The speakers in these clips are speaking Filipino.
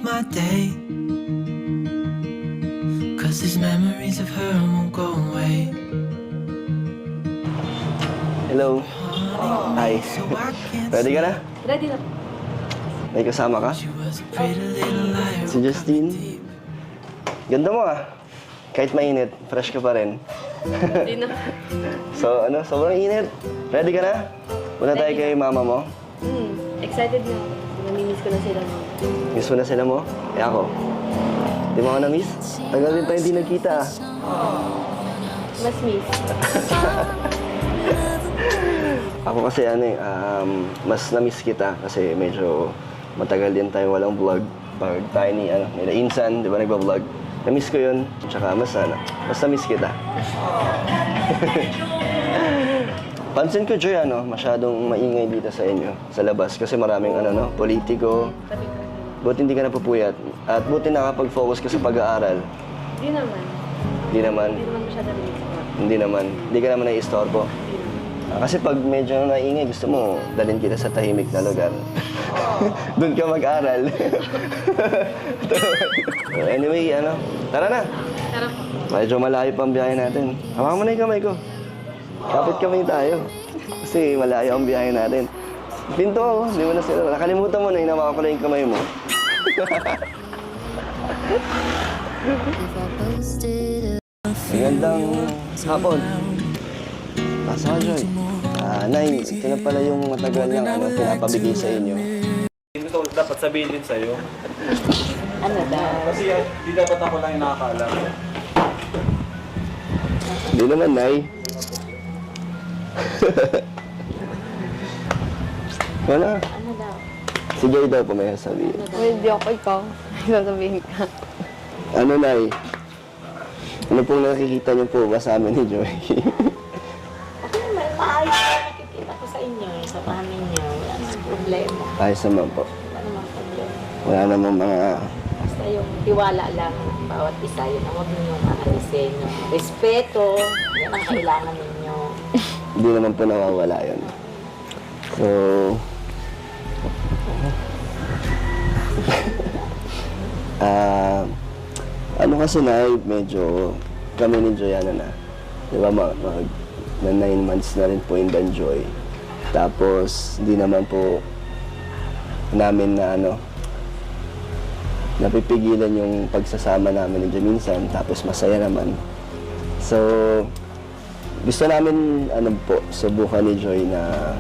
my day. Cause these memories of her won't go away. Hello. Hi. So I can't Ready ka na? Ready na po. May kasama ka? She was a pretty little liar. Si Justine. Ganda mo ah. Kahit mainit, fresh ka pa rin. Hindi na. So ano, sobrang init. Ready ka na? Punta tayo kay mama mo. Excited na ako. Namimiss ko na sila. Miss mo na sila mo? Eh ako. Di mo ako na-miss? Tagal rin tayo hindi nagkita ah. Mas miss. Ako kasi ano eh, mas na-miss kita kasi medyo matagal din tayo walang vlog. Pag tayo ni, nila Insan, di ba nagba-vlog? Na-miss ko yun. Tsaka mas na-miss kita. Pansin ko, Joy, masyadong maingay dito sa inyo, sa labas. Kasi maraming, politiko. Buti hindi ka napupuyat. At buti nakapag-focus ka sa pag-aaral. Hindi naman. Hindi naman. Hindi naman masyadong miss ko. Hindi naman. Hindi ka naman nai-istorbo. Kasi pag medyo naingay, gusto mo, dalhin kita sa tahimik na lugar. Doon ka mag-aral. Anyway, tara na. Tara po. Medyo malayo pa ang biyahe natin. Hawakan mo na yung kamay ko. Kapit kamay tayo. Kasi malayo ang biyahe natin. Pinto ako, di mo na sila. Nakalimutan mo na, hinawakan ko na yung kamay mo. Magandang hapon. Nasa ka, Joy? Nay, ito na pala yung matagal niyang pinapabigay sa inyo. Ito dapat sabihin din sa'yo. Ano daw? Kasi di dapat ako lang yung nakakaalam. Hindi naman, Nay. Wala. Ano daw? Si Joy daw po may sasabihin. Hindi ako ikaw. Sasabihin ka. Ano, Nay? Ano pong nakikita niyo po ba sa amin ni Joy? Ako naman, maayos na nakikita ko sa inyo, sa panin niyo. Wala namang problema. Ayos naman po. Wala namang problema. Wala namang mga... Basta yung tiwala lang ng bawat isa, yun ang huwag ninyong aalisin. Respeto, yan ang kailangan ninyo. Hindi naman po nawawala yun. So... ano kasi na, medyo kami ni Joyanna na. Di ba, na 9 months na rin po in Banjoy. Tapos, di naman po namin na napipigilan yung pagsasama namin ni Joy minsan. Tapos, masaya naman. So, gusto namin, po, subukan ni Joy na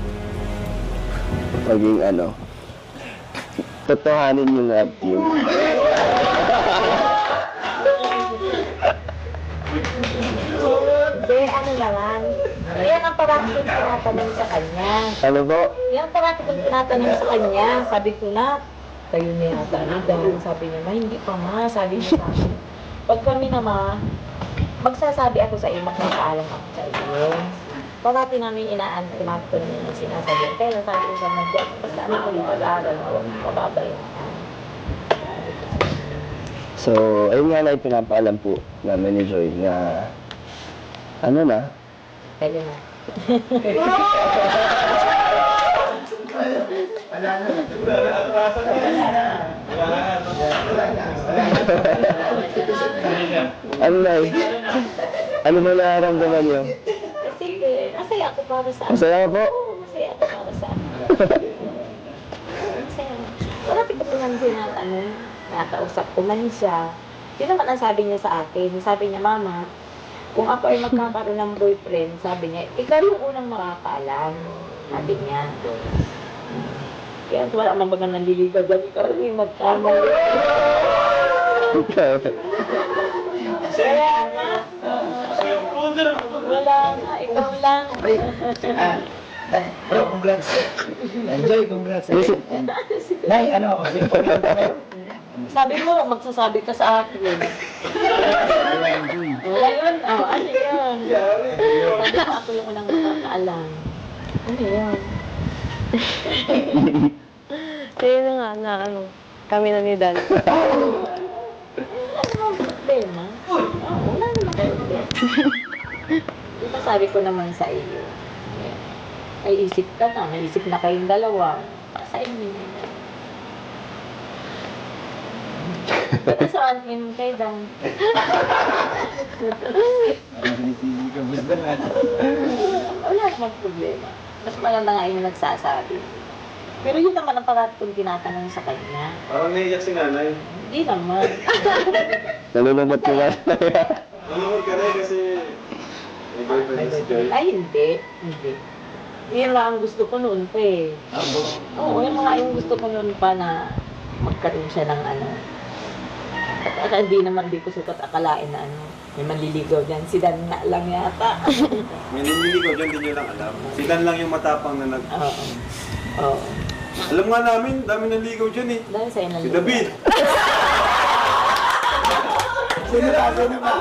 maging, totohanin yung love team. Hindi, ano naman. Yan ang parati kong tinatanong sa kanya. Ano po? Yan ang parati kong tinatanong sa kanya. Sabi ko na, kayo na yata ni Dan. Sabi niya, ma, hindi pa ma. Sabi niya sa akin. Pag kami na ma, magsasabi ako sa iyo, magpapaalam ako sa iyo. Parati namin tinatanong niya yung sinasabi. Kaya sabi ko sa mga, pag namin ko yung pag-aaral, huwag mababay. So, ayun nga na pinapaalam po namin ni Joy na na, Pwede na. ano na ano ba nararamdaman niyo? Sige, masaya ako para sa Masaya ka po? Oo, masaya ako para sa masaya. Parati ko po nang nakausap ko man siya. Yun naman ang sabi niya sa akin. Sabi niya, Mama, kung ako ay magkakaroon ng boyfriend, sabi niya, ikaw yung unang makakaalam. Sabi niya. Kaya wala mang bagang naliligaw dyan, ikaw yung magkakaroon. Kaya nga, wala nga, ikaw lang. Congrats. Enjoy, congrats. Nay, ano ako? Sabi mo, magsasabi ka sa akin. Wala yun. Oh, ano yun? Sabi ko, ako yung unang makakaalam. Ano yun? Kaya na nga na kami na ni Dan. Ano naman problema? Wala naman problema. Diba sabi ko naman sa iyo, may isip ka na, may isip na kayong dalawa. Sa inyo. Ba't sa akin kay Dan? Sinisisi ka, basta na. Wala namang problema. Mas maganda nga yung nagsasabi. Pero yun naman ang parati kong tinatanong sa kanya. Parang naiyak si nanay. Hindi naman. Nalulungkot ko ba? Nalungkot ka rin kasi may boyfriend si Joy. Ay, hindi. Hindi. Yun lang ang gusto ko noon pa eh. Oo, yung mga yung gusto ko noon pa na magkaroon siya ng ano. At hindi naman di ko sukat akalain na ano. May manliligaw dyan. Si Dan na lang yata. May nililigaw dyan, di nyo lang alam. Si Dan lang yung matapang na nag... Oo. Oo. Alam nga namin, dami naligaw dyan eh. Dahil sa'yo Si David. Sino ba?